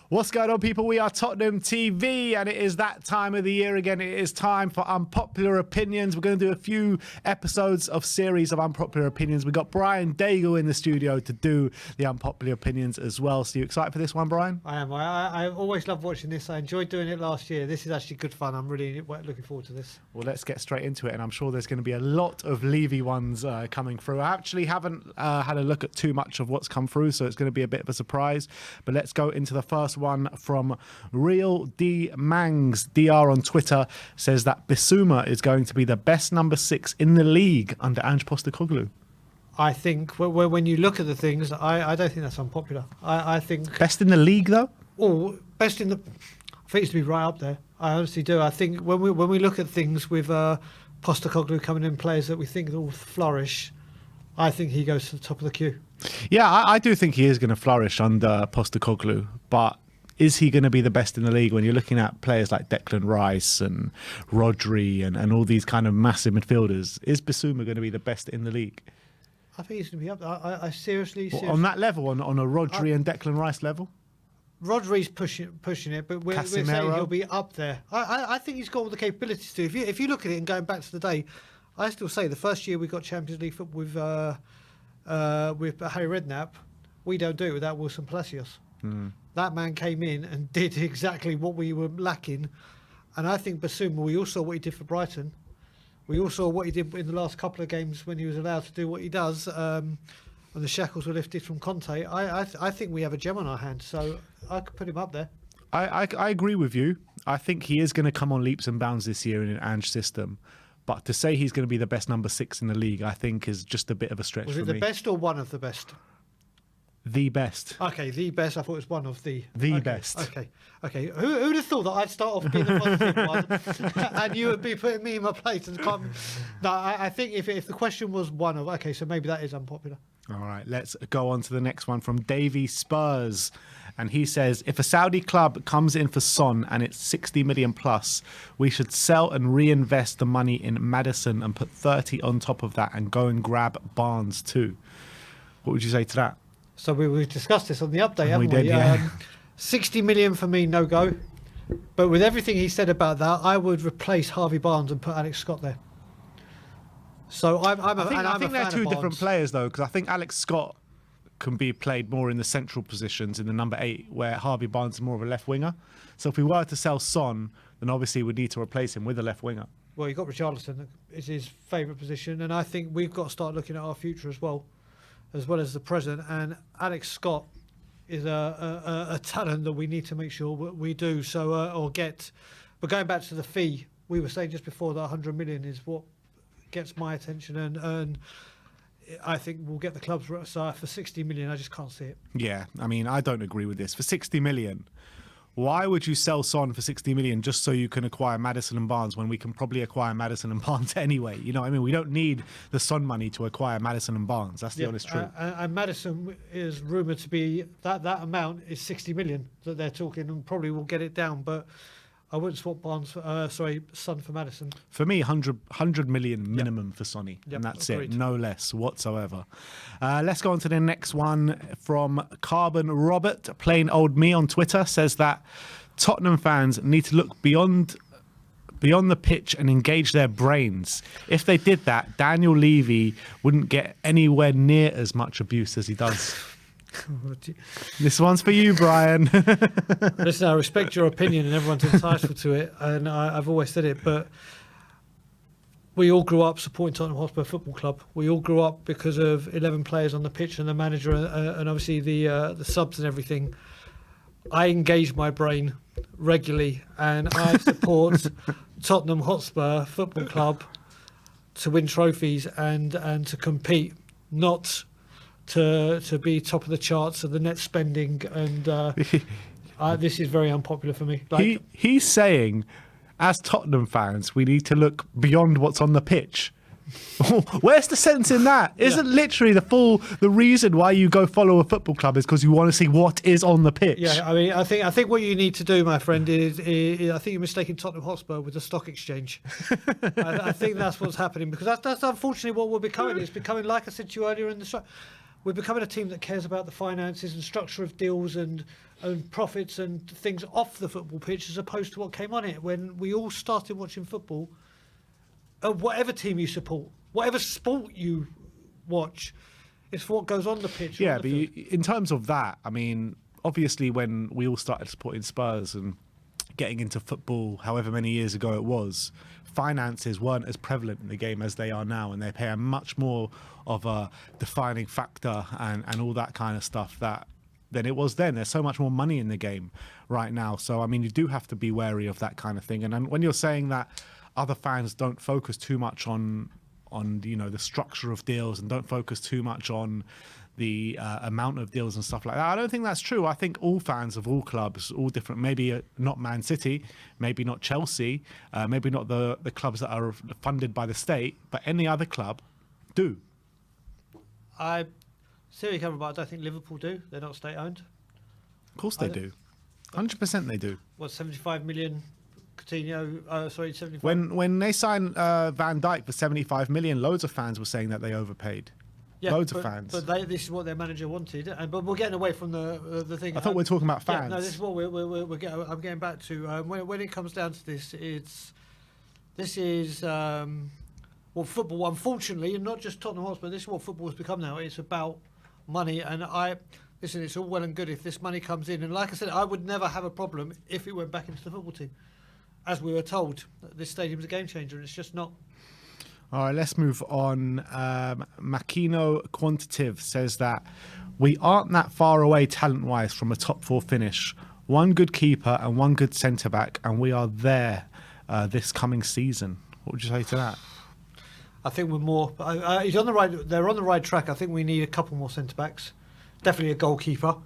What's going on, people? We are Tottenham TV, and it is that time of the year again. It is time for Unpopular Opinions. We're going to do a few episodes of series of Unpopular Opinions. We got Brian Daigle in the studio to do the Unpopular Opinions as well. So you excited for this one, Brian? I am. I always love watching this. I enjoyed doing it last year. This is actually good fun. I'm really looking forward to this. Well, let's get straight into it, and I'm sure there's going to be a lot of Levy ones coming through. I actually haven't had a look at too much of what's come through, so it's going to be a bit of a surprise. But let's go into the first one from Real D Mangs. DR on Twitter says that Bissouma is going to be the best number 6 in the league under Ange Postecoglou. I think when you look at the things, I don't think that's unpopular. I think best in the league, though. Oh, best in the. I think it's to be right up there. I honestly do. I think when we look at things with Postecoglou coming in, players that we think will flourish, I think he goes to the top of the queue. Yeah, I do think he is going to flourish under Postecoglou, but is he going to be the best in the league when you're looking at players like Declan Rice and Rodri and all these kind of massive midfielders? Is Bissouma going to be the best in the league? I think he's going to be up there. I seriously... On that level, on a Rodri and Declan Rice level? Rodri's pushing it, but we're saying he'll be up there. I think he's got all the capabilities to. If you look at it and going back to the day, I still say the first year we got Champions League football with Harry Redknapp, we don't do it without Wilson Palacios. That man came in and did exactly what we were lacking. And I think Bissouma, we all saw what he did for Brighton. We all saw what he did in the last couple of games when he was allowed to do what he does. And the shackles were lifted from Conte. I think we have a gem on our hands, so I could put him up there. I agree with you. I think he is going to come on leaps and bounds this year in an Ange system. But to say he's going to be the best number 6 in the league, I think is just a bit of a stretch for me. Was it the best or one of the best? The best. Okay, the best. I thought it was one of the... The best. Okay. Who'd have thought that I'd start off being the positive one and you would be putting me in my place? And no, I think if the question was one of... Okay, so maybe that is unpopular. All right, let's go on to the next one from Davy Spurs. And he says, if a Saudi club comes in for Son and it's 60 million plus, we should sell and reinvest the money in Maddison and put 30 on top of that and go and grab Barnes too. What would you say to that? So we discussed this on the update, haven't we? Did, yeah. 60 million for me, no go. But with everything he said about that, I would replace Harvey Barnes and put Alex Scott there. So I think they're two different players, though, because I think Alex Scott can be played more in the central positions in the number 8, where Harvey Barnes is more of a left winger. So if we were to sell Son, then obviously we'd need to replace him with a left winger. Well, you've got Richarlison, is his favourite position, and I think we've got to start looking at our future as well as the present. And Alex Scott is a talent that we need to make sure we do or get. But going back to the fee, we were saying just before that 100 million is what gets my attention, and I think we'll get the clubs. So for 60 million, I just can't see it. Yeah, I mean, I don't agree with this. For 60 million, why would you sell Son for 60 million just so you can acquire Maddison and Barnes when we can probably acquire Maddison and Barnes anyway? You know what I mean? We don't need the Son money to acquire Maddison and Barnes. That's the honest truth. And Maddison is rumoured to be, that amount is 60 million that they're talking, and probably will get it down, but I wouldn't swap Son for Maddison. For me, 100 million minimum for Sonny, and that's agreed. It, no less whatsoever. Let's go on to the next one from Carbon Robert. Plain Old Me on Twitter says that Tottenham fans need to look beyond the pitch and engage their brains. If they did that, Daniel Levy wouldn't get anywhere near as much abuse as he does. This one's for you, Brian. Listen, I respect your opinion and everyone's entitled to it, and I've always said it, but we all grew up supporting Tottenham Hotspur Football Club. We all grew up because of 11 players on the pitch and the manager and obviously the subs and everything. I engage my brain regularly, and I support Tottenham Hotspur Football Club to win trophies and to compete, not to be top of the charts of the net spending, and this is very unpopular for me. He's saying, as Tottenham fans, we need to look beyond what's on the pitch. Where's the sense in that? Isn't literally the reason why you go follow a football club is because you want to see what is on the pitch? Yeah, I mean, I think what you need to do, my friend, is I think you're mistaking Tottenham Hotspur with the stock exchange. I think that's what's happening, because that's unfortunately what we're becoming. It's becoming, like I said to you earlier in the show, we're becoming a team that cares about the finances and structure of deals and profits and things off the football pitch as opposed to what came on it. When we all started watching football, whatever team you support, whatever sport you watch, it's what goes on the pitch. Yeah, but in terms of that, I mean, obviously when we all started supporting Spurs and getting into football however many years ago it was, finances weren't as prevalent in the game as they are now, and they play a much more of a defining factor and all that kind of stuff than it was then. There's so much more money in the game right now. So, I mean, you do have to be wary of that kind of thing. And when you're saying that other fans don't focus too much on the structure of deals and don't focus too much on the amount of deals and stuff like that, I don't think that's true. I think all fans of all clubs, all different, maybe not Man City, maybe not Chelsea, maybe not the clubs that are funded by the state, but any other club do. I see where you're coming from, but I don't think Liverpool do. They're not state-owned. Of course they do. 100% they do. What, 75 million Coutinho, 75. When they signed Van Dijk for 75 million, loads of fans were saying that they overpaid. Yeah, loads of fans. But this is what their manager wanted. But we're getting away from the thing. I thought we were talking about fans. Yeah, no, this is what I'm getting back to. When it comes down to this, this is what football, unfortunately, and not just Tottenham Hotspur, this is what football has become now. It's about money. And listen, it's all well and good if this money comes in. And like I said, I would never have a problem if it went back into the football team. As we were told, this stadium's a game changer, and it's just not. All right, let's move on. Makino Quantitative says that we aren't that far away talent-wise from a top 4 finish. One good keeper and one good centre-back, and we are there this coming season. What would you say to that? I think we're more. He's on the right. They're on the right track. I think we need a couple more centre-backs. Definitely a goalkeeper.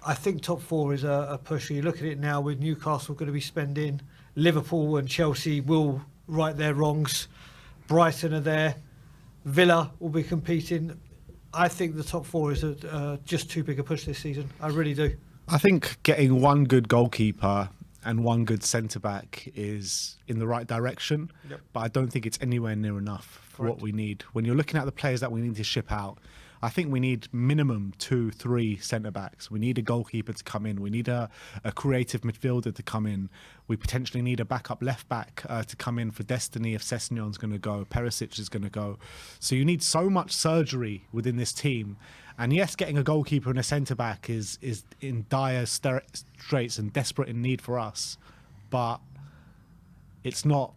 I think top 4 is a push. You look at it now with Newcastle going to be spending. Liverpool and Chelsea will right their wrongs. Brighton are there. Villa will be competing. I think the top 4 is just too big a push this season. I really do. I think getting one good goalkeeper and one good centre-back is in the right direction, but I don't think it's anywhere near enough for what we need. When you're looking at the players that we need to ship out, I think we need minimum 2-3 centre-backs. We need a goalkeeper to come in. We need a creative midfielder to come in. We potentially need a backup left-back to come in for Destiny if Sessegnon's going to go, Perisic is going to go. So you need so much surgery within this team. And yes, getting a goalkeeper and a centre-back is in dire straits and desperate in need for us. But that's not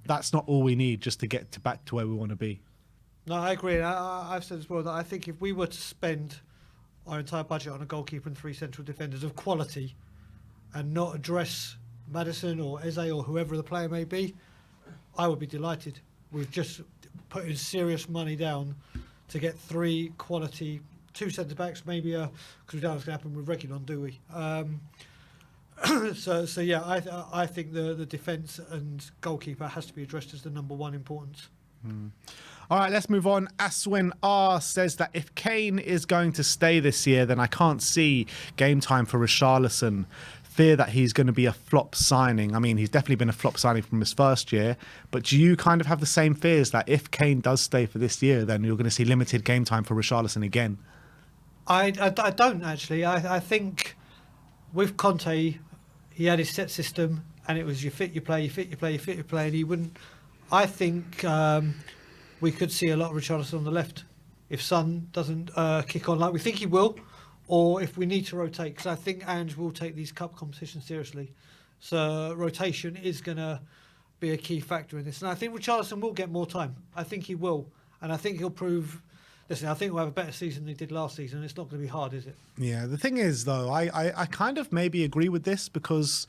all we need just to get back to where we want to be. No, I agree. I've said as well that I think if we were to spend our entire budget on a goalkeeper and 3 central defenders of quality and not address Maddison or Eze or whoever the player may be, I would be delighted. We've just put in serious money down to get 3 quality, 2 centre-backs, maybe, because we don't know what's going to happen with Reguilon, do we? So yeah, I think the defence and goalkeeper has to be addressed as the number 1 importance. All right, let's move on. Aswin R says that if Kane is going to stay this year, then I can't see game time for Richarlison. Fear that he's going to be a flop signing. I mean, he's definitely been a flop signing from his first year, but do you kind of have the same fears that if Kane does stay for this year, then you're going to see limited game time for Richarlison again? I don't actually. I think with Conte, he had his set system, and it was you fit, you play, you fit, you play, you fit, you play, and he wouldn't. I think we could see a lot of Richarlison on the left if Son doesn't kick on like we think he will, or if we need to rotate, because I think Ange will take these cup competitions seriously. So rotation is going to be a key factor in this. And I think Richarlison will get more time. I think he will. And I think he'll prove... Listen, I think we'll have a better season than he did last season. It's not going to be hard, is it? Yeah, the thing is, though, I kind of maybe agree with this because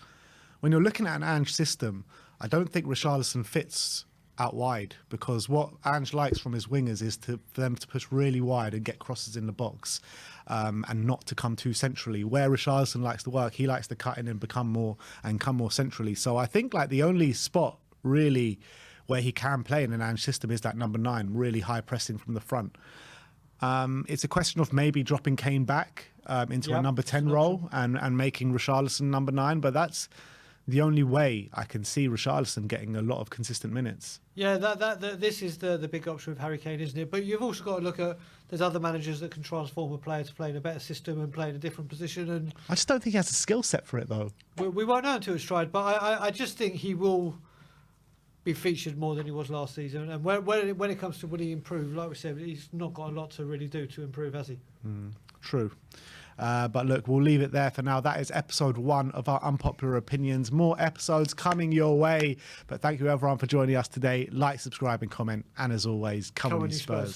when you're looking at an Ange system, I don't think Richarlison fits out wide, because what Ange likes from his wingers is for them to push really wide and get crosses in the box, and not to come too centrally. Where Richarlison likes to work, he likes to cut in and come more centrally. So I think like the only spot really where he can play in an Ange system is that number 9, really high pressing from the front. It's a question of maybe dropping Kane back into a number 10 role and making Richarlison number 9, but that's the only way I can see Richarlison getting a lot of consistent minutes. Yeah, this is the big option with Harry Kane, isn't it? But you've also got to look at there's other managers that can transform a player to play in a better system and play in a different position. And I just don't think he has a skill set for it, though. we won't know until it's tried. But I just think he will be featured more than he was last season. And when it comes to will he improve, like we said, he's not got a lot to really do to improve, has he? True. But look, we'll leave it there for now. That is episode 1 of our Unpopular Opinions. More episodes coming your way. But thank you, everyone, for joining us today. Like, subscribe, and comment. And as always, come on, you Spurs.